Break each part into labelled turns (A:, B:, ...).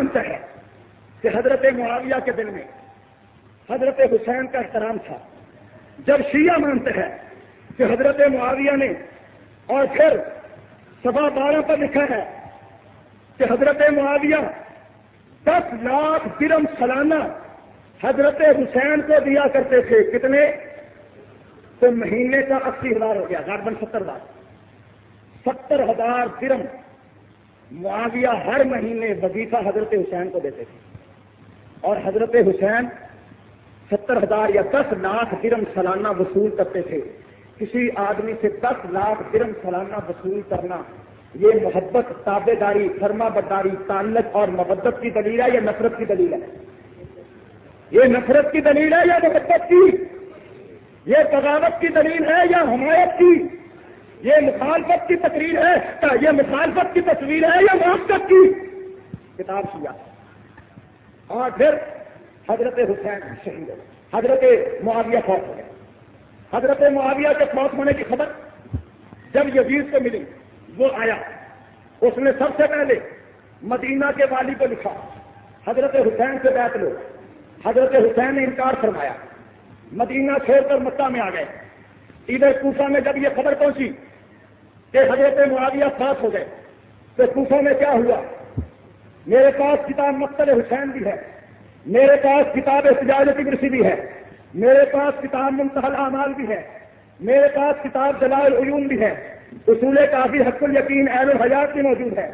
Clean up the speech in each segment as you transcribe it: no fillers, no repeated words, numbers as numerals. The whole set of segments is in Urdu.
A: مانتا ہے کہ حضرت معاویہ کے دل میں حضرت حسین کا احترام تھا، جب شیعہ مانتے ہیں کہ حضرت معاویہ نے، اور پھر صفحہ 12 پر لکھا ہے کہ حضرت معاویہ 10 لاکھ درہم سالانہ حضرت حسین کو دیا کرتے تھے، کتنے؟ تو مہینے کا 80,000 ہو گیا، غالباً 70,000 درہم معاویہ ہر مہینے وظیفہ حضرت حسین کو دیتے تھے، اور حضرت حسین 70,000 یا 10 لاکھ درہم سالانہ وصول کرتے تھے۔ کسی آدمی سے 10 لاکھ درہم سالانہ وصول کرنا، یہ محبت، تابع داری، فرما برداری، تعلق اور محبت کی دلیل ہے یا نفرت کی دلیل ہے؟ یہ نفرت کی دلیل ہے یا محبت کی؟ یہ بغاوت کی دلیل ہے یا حمایت کی؟ یہ مخالفت کی تقریر ہے، یہ مخالفت کی تصویر ہے یا موافقت کی؟ کتاب شیعہ۔ اور پھر حضرت حسین شہید ہو، حضرت معاویہ فوت ہو گئے۔ حضرت معاویہ کے فوت ہونے کی خبر جب یزید کو ملی، وہ آیا، اس نے سب سے پہلے مدینہ کے والی کو لکھا حضرت حسین سے بیعت لو۔ حضرت حسین نے انکار فرمایا، مدینہ چھوڑ کر مکہ میں آ گئے۔ ادھر کوفہ میں جب یہ خبر پہنچی کہ حضرت معاویہ فوت ہو گئے تو کوفہ میں کیا ہوا؟ میرے پاس کتاب مقتل حسین بھی ہے، میرے پاس کتاب احتجاج طبرسی بھی ہے، میرے پاس کتاب منتہی الاعمال بھی ہے، میرے پاس کتاب جلال العیون بھی ہے، اصول کافی، حق الیقین، عین الحیات بھی موجود ہے،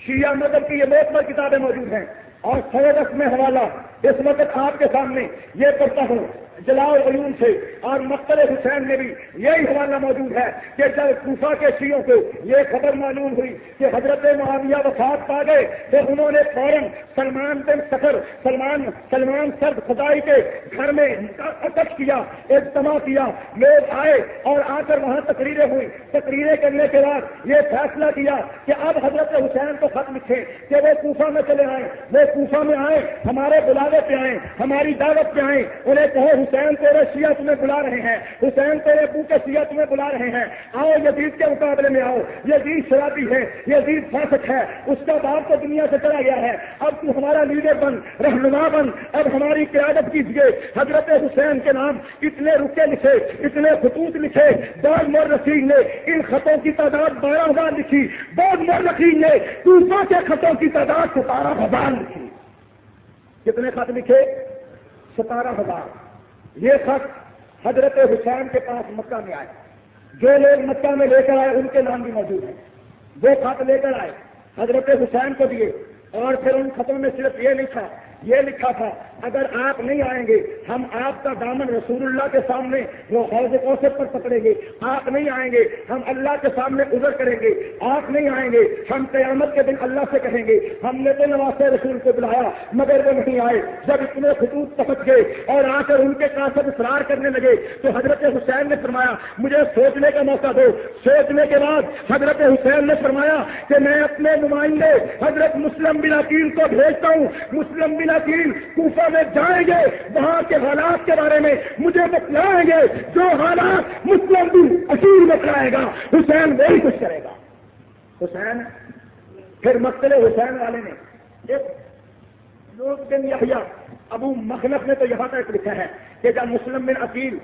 A: شیعہ مذہب کی یہ معتبر کتابیں موجود ہیں، اور سیدس میں حوالہ اس وقت آپ کے سامنے یہ پڑھتا ہوں جلال العیون سے، اور مقتل حسین میں بھی یہی حوالہ موجود ہے کہ جب کوفہ کے شیعوں کو یہ خبر معلوم ہوئی کہ حضرت معاویہ وفات پا گئے تو انہوں نے فوراً سلمان بن سفر، سلمان سرد خدائی کے گھر میں اکٹھ کیا، اجتماع کیا، لوگ آئے اور آ کر وہاں تقریریں ہوئی۔ تقریریں کرنے کے بعد یہ فیصلہ کیا کہ اب حضرت حسین کو خط لکھیں کہ وہ کوفہ میں چلے آئیں، وہ کوفہ میں آئیں، ہمارے بلاوے پہ آئیں، ہماری دعوت پہ آئیں، انہیں کہو حسین تیرے شیعہ تمہیں بلا رہے ہیں، حسین تیرے ابو کے شیعہ تمہیں بلا رہے ہیں، آؤ یزید کے مقابلے میں آؤ، یزید شرابی ہے، یزید فاسق ہے، اس کا باپ تو دنیا سے چلا گیا ہے، اب تو ہمارا لیڈر بن، رہنما بن، اب ہماری قیادت کیجیے۔ حضرت حسین کے نام اتنے رکے لکھے، اتنے خطوط لکھے، بعض مورخین نے ان خطوں کی تعداد 12,000 لکھی، بعض مورخین نے کوفہ کے خطوں کی تعداد 17,000 لکھی۔ کتنے خط لکھے؟ 17,000۔ یہ خط حضرت حسین کے پاس مکہ میں آئے، جو لوگ مکہ میں لے کر آئے ان کے نام بھی موجود ہیں، وہ خط لے کر آئے، حضرت حسین کو دیے، اور پھر ان خطوں میں صرف یہ لکھا تھا اگر آپ نہیں آئیں گے ہم آپ کا دامن رسول اللہ کے سامنے وہ حوض کوثر پر پکڑیں گے، آپ نہیں آئیں گے ہم اللہ کے سامنے عذر کریں گے، آپ نہیں آئیں گے ہم قیامت کے دن اللہ سے کہیں گے ہم نے تو نواز رسول کو بلایا مگر وہ نہیں آئے۔ جب اتنے خطوط پہنچ گئے اور آ کر ان کے قاصد اصرار کرنے لگے تو حضرت حسین نے فرمایا مجھے سوچنے کا موقع دو۔ سوچنے کے بعد حضرت حسین نے فرمایا کہ میں اپنے نمائندے حضرت مسلم بن عقیل کو بھیجتا ہوں، مسلم بن عقیل کوفہ میں جائیں گے، وہاں کے حالات کے بارے میں مجھے بتلائیں گے، جو حالات مسلم بن عقیل میں کرائے گا حسین وہی کچھ کرے گا۔ حسین پھر مقتل حسین والے نے ایک لوگ بن یحییٰ ابو مخلف نے تو یہاں تک لکھا ہے کہ جب مسلم بن عقیل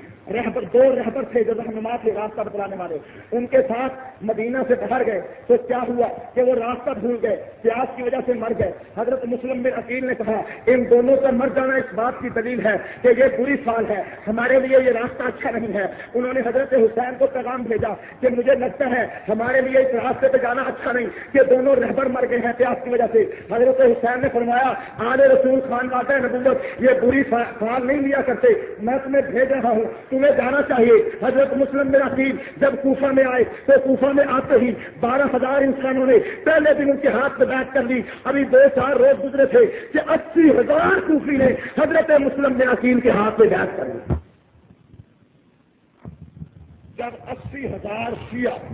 A: دو رہبر تھے جو رہنما تھے راستہ بتلانے والے، ان کے ساتھ مدینہ سے باہر گئے تو کیا ہوا کہ وہ راستہ بھول گئے، پیاس کی وجہ سے مر گئے۔ حضرت مسلم بن عقیل نے کہا ان دونوں کا مر جانا اس بات کی دلیل ہے کہ یہ بری سال ہے، ہمارے لیے یہ راستہ اچھا نہیں ہے۔ انہوں نے حضرت حسین کو پیغام بھیجا کہ مجھے لگتا ہے ہمارے لیے اس راستے پہ جانا اچھا نہیں کہ دونوں رہبر مر گئے ہیں پیاس کی وجہ سے۔ حضرت حسین نے فرمایا آل رسول خان واقع نبوت یہ بری سال نہیں لیا کرتے، میں تمہیں بھیج رہا ہوں، تمہیں جانا چاہیے۔ حضرت مسلم بن عقیل جب کوفہ میں آئے تو کوفہ میں آتے ہی 12,000 انسانوں نے پہلے دن ان کے ہاتھ میں بیعت کر لی۔ ابھی 2-4 روز گزرے تھے کہ 80,000 کوفی نے حضرت مسلم بن عقیل کے ہاتھ میں بیعت کر لی۔ جب 80,000 شیعہ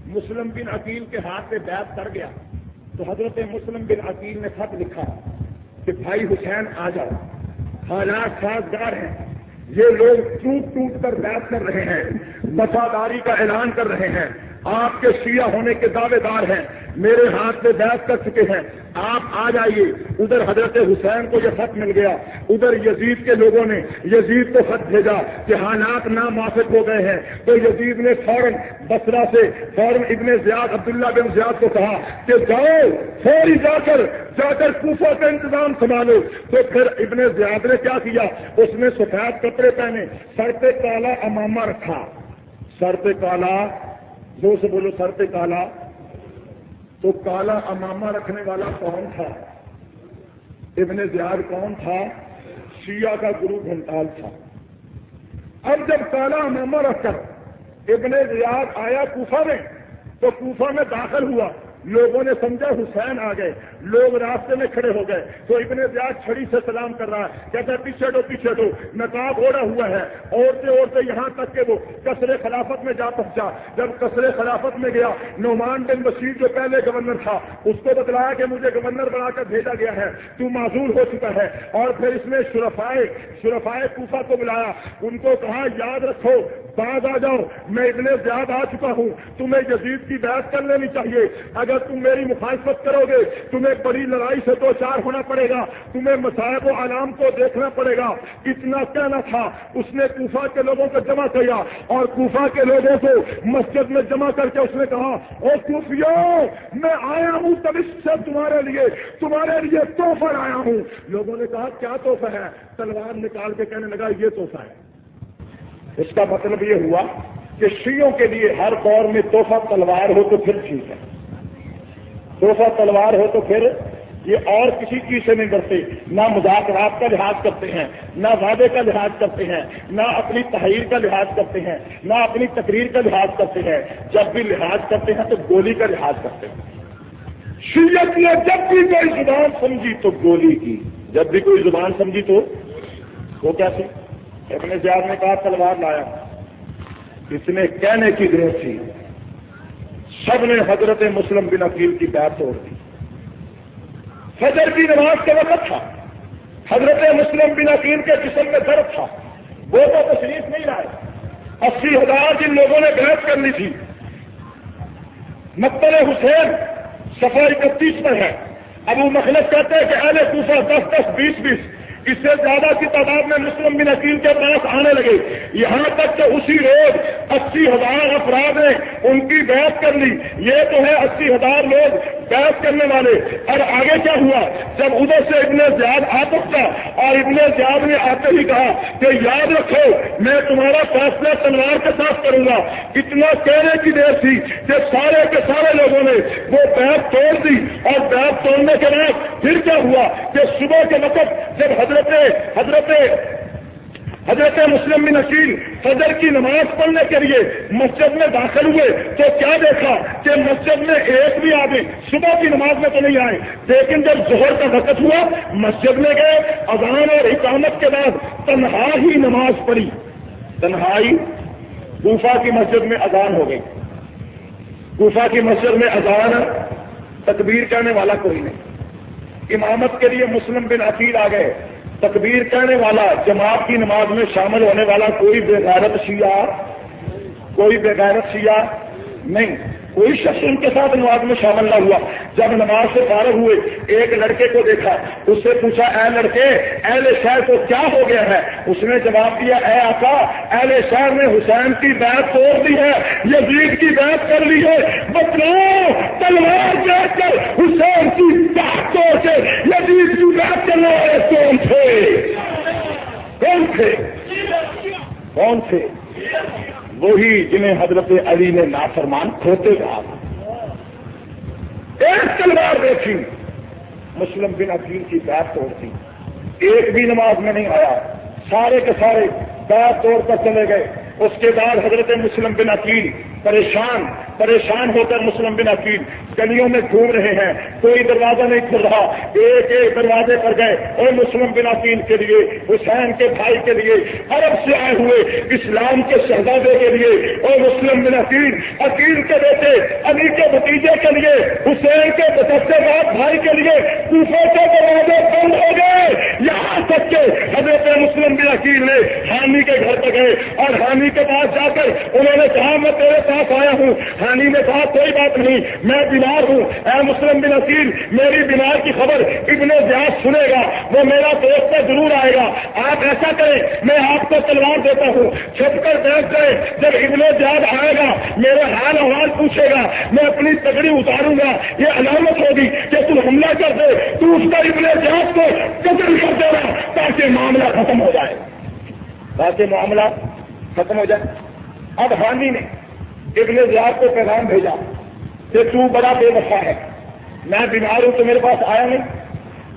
A: مسلم بن عقیل کے ہاتھ میں بیعت کر گیا تو حضرت مسلم بن عقیل نے خط لکھا کہ بھائی حسین آ جاؤ، حالات سازگار ہیں، یہ لوگ ٹوٹ کر بیعت کر رہے ہیں، وفاداری کا اعلان کر رہے ہیں، آپ کے شیعہ ہونے کے دعوے دار ہیں، میرے ہاتھ میں بیعت کر چکے ہیں،
B: آپ آ جائیے. ادھر حضرت حسین کو یہ خط مل گیا, ادھر یزید کے لوگوں نے یزید کو خط بھیجا کہ حالات ناموافق ہو گئے ہیں. تو یزید نے فوراً بصرہ سے فوراً ابن زیاد عبداللہ بن زیاد کو کہا کہ جاؤ فوری جا کر کوفہ کا انتظام سنبھالو. تو پھر ابن زیاد نے کیا کیا, اس نے سفید کپڑے پہنے, سر پہ کالا امامہ رکھا, سر پہ کالا, زور سے بولو سر پہ کالا. تو کالا امامہ رکھنے والا کون تھا؟ ابن زیاد کون تھا؟ شیعہ کا گرو گھنٹال تھا. اب جب کالا امامہ رکھ کر ابن زیاد آیا کوفہ میں, تو کوفہ میں داخل ہوا, لوگوں نے سمجھا حسین آ گئے, لوگ راستے میں کھڑے ہو گئے. تو ابن زیاد چھڑی سے سلام کر رہا ہے, کہتا ہے پیچھے ہٹو, نقاب اوڑھا ہوا ہے. اوڑھتے یہاں تک کہ وہ قصر خلافت میں جا پہنچا. جب قصر خلافت میں گیا, نعمان بن بشیر جو پہلے گورنر تھا اس کو بتلایا کہ مجھے گورنر بنا کر بھیجا گیا ہے, تو معذور ہو چکا ہے. اور پھر اس نے شرفائے کوفہ کو بلایا, ان کو کہا یاد رکھو, باز آ جاؤ, میں ابن زیاد آ چکا ہوں, تمہیں یزید کی بیعت کر لینی چاہیے. اگر تم میری مخالفت کرو گے تمہیں بڑی لڑائی سے دو چار ہونا پڑے گا, تمہیں مصائب و علام کو دیکھنا پڑے گا. اتنا کہنا تھا. اس نے کوفہ کے لوگوں کو جمع کیا اور کوفہ کے لوگوں کو مسجد میں جمع کر کے اس نے کہا, او کوفیوں, میں آیا ہوں دمشق سے تمہارے لیے تحفہ لایا ہوں. لوگوں نے کہا کیا تحفہ ہے؟ تلوار نکال کے کہنے لگا یہ تحفہ ہے. اس کا مطلب یہ ہوا کہ شیعوں کے لیے ہر دور میں تحفہ تلوار ہو تو پھر ٹھیک ہے, تحفہ تلوار ہو تو پھر یہ اور کسی چیز سے نہیں ڈرتے, نہ مذاکرات کا لحاظ کرتے ہیں, نہ وعدے کا لحاظ کرتے ہیں, نہ اپنی تحریر کا لحاظ کرتے ہیں, نہ اپنی تقریر کا لحاظ کرتے ہیں. جب بھی لحاظ کرتے ہیں تو گولی کا لحاظ کرتے ہیں. شیعت نے جب بھی کوئی زبان سمجھی تو گولی کی, جب بھی کوئی زبان سمجھی تو وہ کیسے؟ ابن زیاد نے کہا تلوار لایا. اس نے کہنے کی ضرورت تھی, سب نے حضرت مسلم بن عقیل کی بیعت توڑ دی. فجر کی نماز کا وقت تھا, حضرت مسلم بن عقیل کے جسم میں درد تھا, وہ تو تشریف نہیں لائے. 80,000 جن لوگوں نے بیعت کر لی تھی. مقتل حسین صفحہ 31 پر ہے. ابو مخلص کہتے ہیں کہ اہل کوفہ 10-10, 20-20, اس سے زیادہ کی تعداد میں مسلم بن عقیل کے پاس آنے لگے. یہاں تک کہ اسی روز 80,000 افراد نے ان کی بیعت کر لی. یہ تو ہے 80,000 لوگ بیعت کرنے والے. اور آگے کیا ہوا؟ جب ادھر سے ابن زیاد آ پہنچا اور ابن زیاد نے آتے ہی کہا کہ یاد رکھو میں تمہارا فیصلہ تلوار کے ساتھ کروں گا. اتنا کہنے کی دیر تھی کہ سارے کے سارے لوگوں نے وہ بیعت توڑ دی. اور بیعت توڑنے کے بعد پھر کیا ہوا کہ صبح کے وقت جب حضرت مسلم بن عقیل فجر کی نماز پڑھنے کے لیے مسجد میں داخل ہوئے تو کیا دیکھا کہ مسجد میں ایک بھی آدمی صبح کی نماز میں تو نہیں آئے, لیکن جب ظہر کا وقت ہوا مسجد میں گئے, اذان اور اقامت کے بعد تنہا ہی نماز پڑھی. تنہائی. کوفہ کی مسجد میں اذان ہو گئی. کوفہ کی مسجد میں اذان, تکبیر کہنے والا کوئی نہیں. امامت کے لیے مسلم بن عقیل آ گئے. تکبیر کہنے والا, جماعت کی نماز میں شامل ہونے والا کوئی بے غیرت شیعہ نہیں. کوئی شخص ان کے ساتھ نماز میں شامل نہ ہوا. جب نماز سے فارغ ہوئے ایک لڑکے کو دیکھا, اس سے پوچھا اے لڑکے اہل شہر کو کیا ہو گیا ہے؟ اس نے جواب دیا اے آقا اہل شہر نے حسین کی بیعت توڑ دی ہے, یزید کی بیعت کر لی ہے. بتلاؤ تلوار دیکھ کر حسین کی بیعت توڑ کے یزید کی بیعت کرنے والے کون تھے؟ وہی جنہیں حضرت علی نے نافرمان کھوتے کہا. ایک تلوار دیکھی, مسلم بن عقیل کی بیعت توڑ دی. ایک بھی نماز میں نہیں آیا, سارے کے سارے بیعت توڑ کر چلے گئے. اس کے بعد حضرت مسلم بن عقیل پریشان ہو کر مسلم بن عقیل گلیوں میں گھوم رہے ہیں, کوئی دروازہ نہیں کھل رہا. ایک دروازے پر گئے اور مسلم بن عقیل کے لیے, حسین کے بھائی کے لیے, عرب سے آئے ہوئے اسلام کے شہزادے کے لیے, اور مسلم بن عقیل کے بیٹے علی کے بھتیجے کے لیے, حسین کے بچتے بعد بھائی کے لیے کوفہ کے دروازے بند ہو گئے. یہاں تک کہ حضرت مسلم بن عقیل نے حامی کے گھر پہ گئے اور حانی کے پاس جا کر انہوں نے کہا میں تیرے پاس آیا ہوں. حانی نے کہا کوئی بات نہیں, میں بیمار ہوں, اے مسلم بن عقیل میری بیمار کی خبر ابن زیاد سنے گا, وہ میرا دوست ہے, ضرور آئے گا. آپ ایسا کریں میں آپ کو تلوار دیتا ہوں, چھپ کر بیٹھ گئے. جب ابن زیاد آئے گا میرے حال احوال پوچھے گا, میں اپنی تگڑی اتاروں گا, یہ علامت ہوگی کہ تو حملہ کر دے, تو اس کا ابن زیاد کو قتل کر دینا تاکہ معاملہ ختم ہو جائے, تاکہ معاملہ ختم ہو جائے. اب حانی نے ابن زیاد کو پیغام بھیجا کہ تو بڑا بے وفا ہے, میں بیمار ہوں تو میرے پاس آیا نہیں.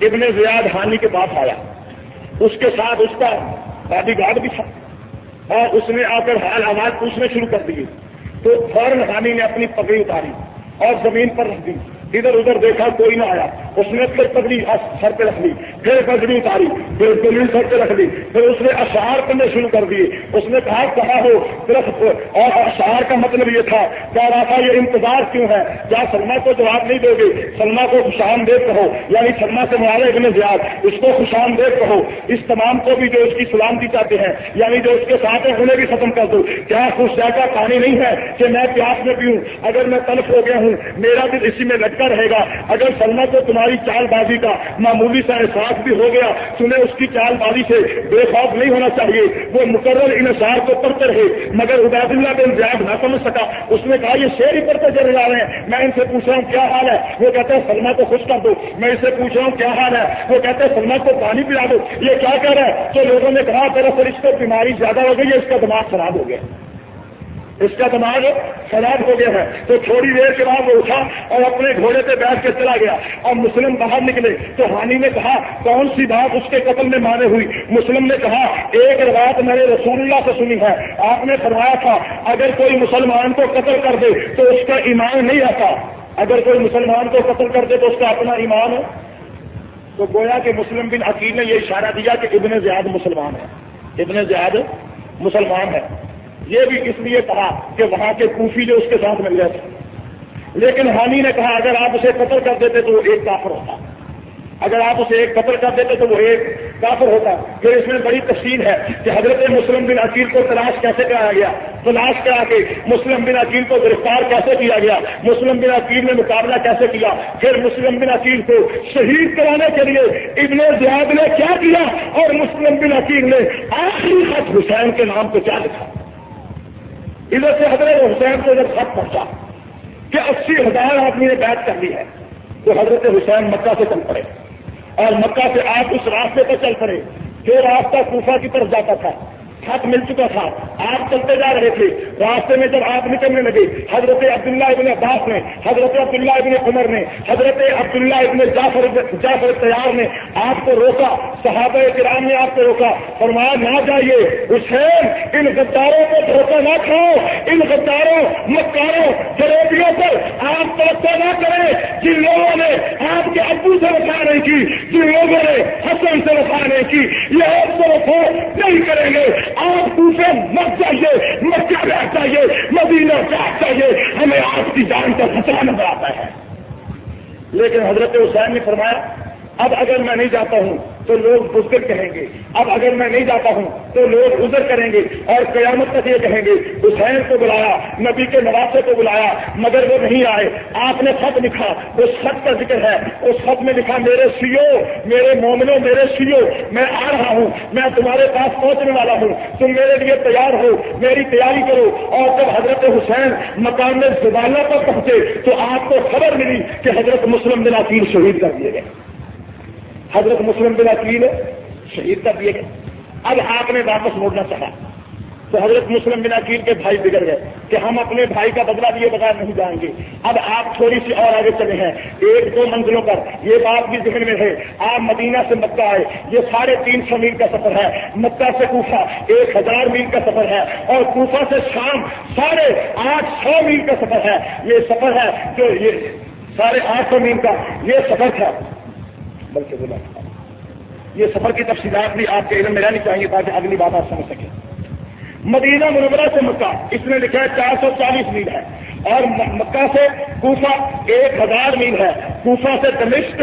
B: ابن زیاد حانی کے پاس آیا, اس کے ساتھ اس کا باڈی گارڈ بھی تھا, اور اس نے آ کر حال حوال پوچھنے شروع کر دیے. تو فوراً حانی نے اپنی پگڑی اتاری اور زمین پر رکھ دی. ادھر ادھر دیکھا کوئی نہ آیا, اس نے پھر پگڑی سر پہ رکھ لی, پھر پگڑی اتاری, پھر زمین سر پہ رکھ لی, پھر اس نے اشعار پڑھنے شروع کر دیے. اس نے کہا کہاں ہو درخت, اور اشعار کا مطلب یہ تھا کہہ رہا تھا یہ انتظار کیوں ہے, کیا سلمہ کو جواب نہیں دو گے, سلمہ کو خوش آمدید کہو, یعنی سلمہ سے مراد ابن زیاد, اس کو خوش آمدید کہو. اس تمام کو بھی جو اس کی سلامتی چاہتے ہیں, یعنی جو اس کے ساتھ ہیں انہیں بھی ختم کر دو. کیا خوش جاتا پانی نہیں ہے کہ میں پیاس میں پیوں, اگر میں تلف ہو گیا ہوں میرا دل اسی میں لٹکا رہے گا. اگر سلمہ کو تمہاری چال بازی کا معمولی سا احساس بھی ہو گیا, تمہیں اس کی چال بازی سے بے خوف نہیں ہونا چاہیے. وہ مقرر ان اشعار کو پڑھتے رہے, مگر عبید اللہ بن زیاد نہ سمجھ سکا. اس نے کہا یہ شعر ہی پڑھتے چلے جا رہے ہیں, میں ان سے پوچھ رہا ہوں کیا حال ہے, وہ کہتے ہیں سلمہ کو خوش کر دو. میں اسے پوچھ رہا ہوں کیا حال ہے, وہ کہتے ہیں سلمہ کو پانی پلا دو. یہ کیا کہہ رہا ہے؟ تو لوگوں نے کہا دراصل اس کو بیماری زیادہ ہو گئی ہے, اس کا دماغ خراب ہو گیا, اس کا دماغ خراب ہو گیا ہے. تو تھوڑی دیر کے بعد وہ اٹھا اور اپنے گھوڑے پہ بیٹھ کے چلا گیا. اور مسلم باہر نکلے تو حانی نے کہا کون سی بات اس کے قتل میں مانے ہوئی. مسلم نے کہا ایک روایت میں نے رسول اللہ سے سنی ہے, آپ نے فرمایا تھا اگر کوئی مسلمان کو قتل کر دے تو اس کا ایمان نہیں آتا, اگر کوئی مسلمان کو قتل کر دے تو اس کا اپنا ایمان ہے. تو گویا کہ مسلم بن عقیل نے یہ اشارہ دیا کہ ابن زیاد مسلمان ہے, ابن زیاد مسلمان ہے. یہ بھی اس لیے کہا کہ وہاں کے کوفی جو اس کے ساتھ مل گئے تھے. لیکن حانی نے کہا اگر آپ اسے قتل کر دیتے تو وہ ایک کافر ہوتا, اگر آپ اسے ایک قتل کر دیتے تو وہ ایک کافر ہوتا. پھر اس میں بڑی تفصیل ہے کہ حضرت مسلم بن عقیل کو تلاش کیسے کرایا گیا, تلاش کرا کے مسلم بن عقیل کو گرفتار کیسے کیا گیا, مسلم بن عقیل نے مقابلہ کیسے کیا, پھر مسلم بن عقیل کو شہید کرانے کے لیے ابن زیاد نے کیا کیا, اور مسلم بن عقیل نے آخری خط حسین کے نام پہ کیا لکھا. ادھر سے حضرت حسین کو جب خط پہنچا کہ 80,000 آدمی نے بیعت کر لی ہے, تو حضرت حسین مکہ سے چل پڑے, اور مکہ سے آپ اس راستے پر چل پڑے جو راستہ کوفہ کی طرف جاتا تھا. خط مل چکا تھا, آپ چلتے جا رہے تھے. راستے میں جب آپ نکلنے لگے, حضرت عبداللہ ابن عباس نے, حضرت عبداللہ ابن عمر نے, حضرت عبداللہ ابن جعفر طیار نے آپ کو روکا, صحابہ کرام نے آپ کو روکا, فرمایا نہ جائیے حسین, ان غداروں کو دھوکہ نہ کھاؤ, ان غداروں مکاروں فریبیوں پر آپ توجہ نہ کریں. جن لوگوں نے آپ کے ابو سے وفا نہیں کی, جن لوگوں نے حسن سے وفا نہیں کی, یہ آپ سے وفا نہیں کریں گے. آپ کوفے مت جائیے, مکہ رہ جائیے, مدینہ جا جائیے, ہمیں آپ کی جان کا خطرہ نظر آتا ہے. لیکن حضرت حسین نے فرمایا اب اگر میں نہیں جاتا ہوں تو لوگ بزدل کہیں گے, اب اگر میں نہیں جاتا ہوں تو لوگ عذر کریں گے, اور قیامت تک یہ کہیں گے حسین کو بلایا, نبی کے نواسے کو بلایا, مگر وہ نہیں آئے. آپ نے خط لکھا, اس خط کا ذکر ہے, اس خط میں لکھا میرے سیو, میرے مومنوں, میرے سیو, میں آ رہا ہوں, میں تمہارے پاس پہنچنے والا ہوں, تم میرے لیے تیار ہو, میری تیاری کرو. اور جب حضرت حسین مقام زبالہ پر پہنچے تو آپ کو خبر ملی کہ حضرت مسلم بن عقیل شہید کر دیے گئے, حضرت مسلم بن عقیل شہید کر دیے گئے. اب آپ نے واپس موڑنا چاہا تو حضرت مسلم بن عقیل کے بھائی بگڑ گئے کہ ہم اپنے بھائی کا بدلہ دیے بغیر نہیں جائیں گے. اب آپ تھوڑی سی اور آگے چلے ہیں, 1-2 منزلوں پر, یہ بات بھی ذہن میں ہے. آپ مدینہ سے مکہ آئے, یہ 350 میل کا سفر ہے. مکہ سے کوفہ 1000 میل کا سفر ہے, اور کوفہ سے شام 850 میل کا سفر ہے. یہ سفر ہے جو یہ 850 میل کا یہ سفر تھا. بلکہ بولا یہ سفر کی تفصیلات بھی آپ کے علم میں رہنی چاہیے تاکہ اگلی بات آپ سمجھ سکیں. مدینہ منورہ سے مکہ اس نے لکھا ہے 440 میل ہے, اور مکہ سے کوفہ 1000 میل ہے. کوفہ سے دمشق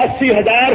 B: 80,000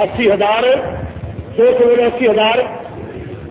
B: 80,000, 80,000,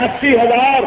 B: 80,000